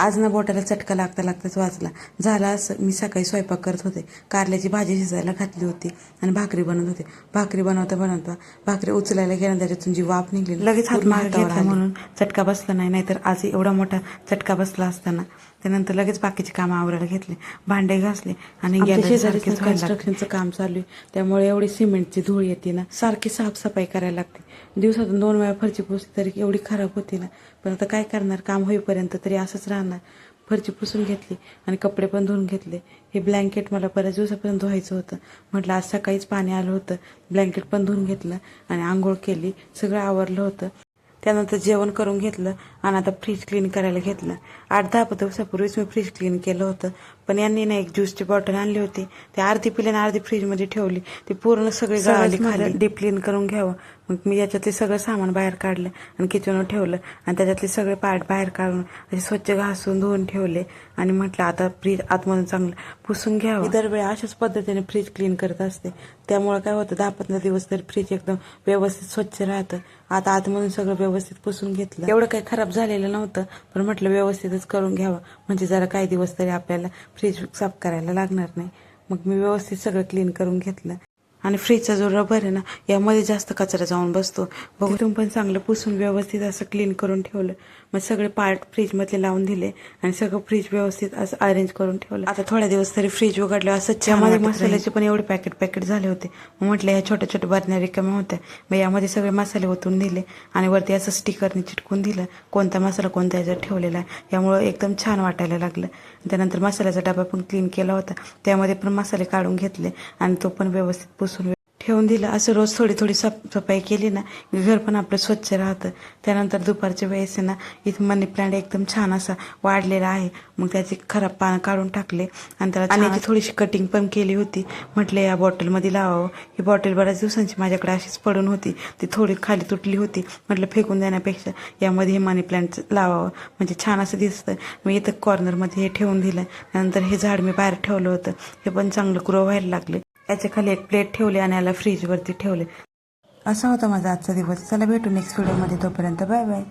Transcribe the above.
आज ना बोटाला चटका लागता लागताच वाचला. झाला असं, मी सकाळी स्वयंपाक करत होते, कारल्याची भाजी शिजायला घातली होती आणि भाकरी बनवत होते. भाकरी बनवता बनवता भाकरी उचलायला गेला, त्याच्यातून जी वाफ निघली लगेच हात मारतावर म्हणून चटका बसला नाही. नाहीतर आज एवढा मोठा चटका बसला असताना. त्यानंतर लगेच बाकीची कामं आवरायला घेतले, भांडे घासले आणि कन्स्ट्रक्शनचं काम चालू आहे. त्यामुळे एवढी सिमेंटची धूळ येते ना, सारखी साफसफाई करायला लागते. दिवसातून 2 वेळा फरची पुसली तरी एवढी खराब होती ना. पण आता काय करणार, काम होईपर्यंत तरी असंच राहणार. फरची पुसून घेतली आणि कपडे पण धुवून घेतले. हे ब्लँकेट मला बऱ्याच दिवसापर्यंत धुवायचं होतं. म्हटलं आज सकाळीच पाणी आलं होतं, ब्लँकेट पण धुवून घेतलं आणि आंघोळ केली, सगळं आवरलं होतं. त्यानंतर जेवण करून घेतलं आणि आता फ्रीज क्लीन करायला घेतलं. 8-10 दिवसापूर्वीच मी फ्रीज क्लीन केलं होतं. पण यांनी ना एक ज्यूसची बॉटल आणली होती, ती अर्धी पिली आणि अर्धी फ्रीजमध्ये ठेवली. ती पूर्ण सगळी गळाली खाली. डीप क्लीन करून घ्यावं. मग मी याच्यातले सगळं सामान बाहेर काढलं आणि किचनवर ठेवलं आणि त्याच्यातले सगळे पार्ट बाहेर काढून असे स्वच्छ घासून धुवून ठेवले आणि म्हटलं आता फ्रीज आतमधून चांगलं पुसून घ्यावं. दरवेळी अशाच पद्धतीने फ्रीज क्लीन करत असते. त्यामुळे काय होतं, 10-15 दिवस तरी फ्रीज एकदम व्यवस्थित स्वच्छ राहतं. आता आतमधून सगळं व्यवस्थित पुसून घेतलं. एवढं काही खराब झालेलं नव्हतं, पण म्हटलं व्यवस्थितच करून घ्यावं, म्हणजे जरा काही दिवस तरी आपल्याला फ्रीज साफ करायला लागणार नाही. मग मी व्यवस्थित सगळं क्लीन करून घेतलं. आणि फ्रीजचा जो रबर आहे ना, यामध्ये जास्त कचरा जाऊन बसतो. बघून पण चांगलं पुसून व्यवस्थित असं क्लीन करून ठेवलं. मग सगळे पार्ट फ्रीजमधले लावून दिले आणि सगळं फ्रीज व्यवस्थित असं अरेंज करून ठेवलं. आता थोड्या दिवस तरी फ्रीज उघडलं असं. त्यामध्ये मसाल्याचे पण एवढे पॅकेट झाले होते. मग म्हटलं ह्या छोट्या छोट्या बरण्या रिकाम्या होत्या, मग यामध्ये सगळे मसाले ओतून दिले आणि वरती असं स्टिकरने चिटकून दिलं कोणता मसाला कोणत्या ह्याच्यात ठेवलेला आहे. यामुळं एकदम छान वाटायला लागलं. त्यानंतर मसाल्याचा डबा पण क्लीन केला होता, त्यामध्ये पण मसाले काढून घेतले आणि तो पण व्यवस्थित पुसून ठेवून दिलं. असं रोज थोडी थोडी साफसफाई केली ना, घर पण आपलं स्वच्छ राहतं. त्यानंतर दुपारच्या वेळेस ना, इथं मनी प्लांट एकदम छान असा वाढलेला आहे. मग त्याची खराब पानं काढून टाकले आणि त्याला थोडीशी कटिंग पण केली होती. म्हटलं या बॉटलमध्ये लावावं. ही बॉटल बऱ्याच दिवसांची माझ्याकडे अशीच पडून होती, ती थोडी खाली तुटली होती. म्हटलं फेकून देण्यापेक्षा यामध्ये हे मनी प्लांट लावावं, म्हणजे छान असं दिसतं. मी इथं कॉर्नरमध्ये हे ठेवून दिलं. त्यानंतर हे झाड मी बाहेर ठेवलं होतं, हे पण चांगलं ग्रो व्हायला लागले. याच्या खाली एक प्लेट ठेवली आणि याला फ्रीजवरती ठेवले. असा होता माझा आजचा दिवस. चला भेटू नेक्स्ट व्हिडिओमध्ये. तोपर्यंत बाय बाय.